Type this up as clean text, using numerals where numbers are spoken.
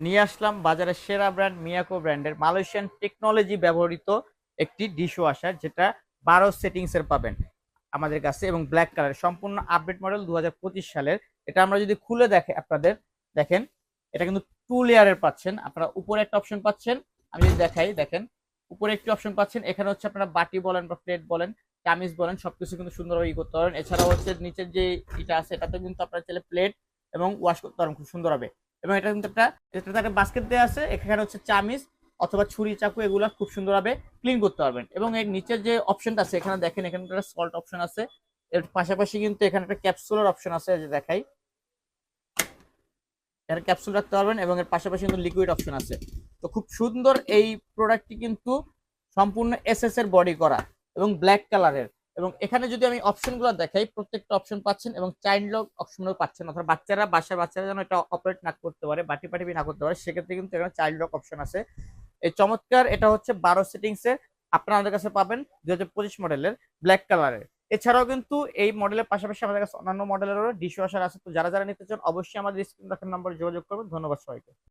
নিয়ে আসলাম বাজারের সেরা ব্র্যান্ড মিয়াকো ব্র্যান্ডের মালয়েশিয়ান টেকনোলজি ব্যবহৃত একটি ডিশ ওয়াশার, যেটা 12 সেটিংস এর পাবেন আমাদের কাছে এবং ব্ল্যাক কালার সম্পূর্ণ আপডেট মডেল 2025 সালের। এটা আমরা যদি খুলে দেখে আপনাদের দেখেন, এটা কিন্তু 2 লেয়ারের পাচ্ছেন আপনারা। উপরে একটা অপশন পাচ্ছেন, আমি যদি দেখাই দেখেন, উপরে একটি অপশন পাচ্ছেন। এখানে হচ্ছে আপনারা বাটি বলেন বা প্লেট বলেন, চামিচ বলেন, সবকিছু কিন্তু সুন্দরভাবে করতে পারেন। এছাড়াও হচ্ছে নিচের যে এটা আছে, এটাতে কিন্তু আপনারা চাইলে প্লেট এবং ওয়াশ করতে পারেন খুব সুন্দর হবে। এবং এটা কিন্তু একটা বাস্কেট দেওয়া আছে, এখানে হচ্ছে চামিচ অথবা ছুরি চাকু এগুলো খুব সুন্দরভাবে ক্লিন করতে পারবেন। এবং এর নিচের যে অপশনটা আছে এখানে দেখেন, এখানে একটা সল্ট অপশন আছে। এর পাশাপাশি কিন্তু এখানে একটা ক্যাপসুলার অপশন আছে, যে দেখাই, এখানে ক্যাপসুল রাখতে পারবেন এবং এর পাশাপাশি কিন্তু লিকুইড অপশন আছে। তো খুব সুন্দর এই প্রোডাক্টটি কিন্তু সম্পূর্ণ এসএস এর বডি করা এবং ব্ল্যাক কালারের। এবং এখানে যদি আমি অপশনগুলো দেখাই, প্রত্যেকটা অপশন পাচ্ছেন এবং চাইল্ড লক অপশনও পাচ্ছেন, অর্থাৎ বাচ্চারা যেন এটা অপারেট না করতে পারে, বাটি পাটি না করতে পারে, সেক্ষেত্রে কিন্তু এখানে চাইল্ড লক অপশন আছে। এই চমৎকার, এটা হচ্ছে 12 সেটিংস এর, আপনারা আমাদের কাছে পাবেন 2025 মডেলের ব্ল্যাক কালারের। এছাড়াও কিন্তু এই মডেলের পাশাপাশি আমাদের কাছে অন্যান্য মডেলেরও ডিশ ওয়াশার আছে। তো যারা যারা নিতে চান অবশ্যই আমাদের স্ক্রিন দেখার নম্বরে যোগাযোগ করবেন। ধন্যবাদ সবাইকে।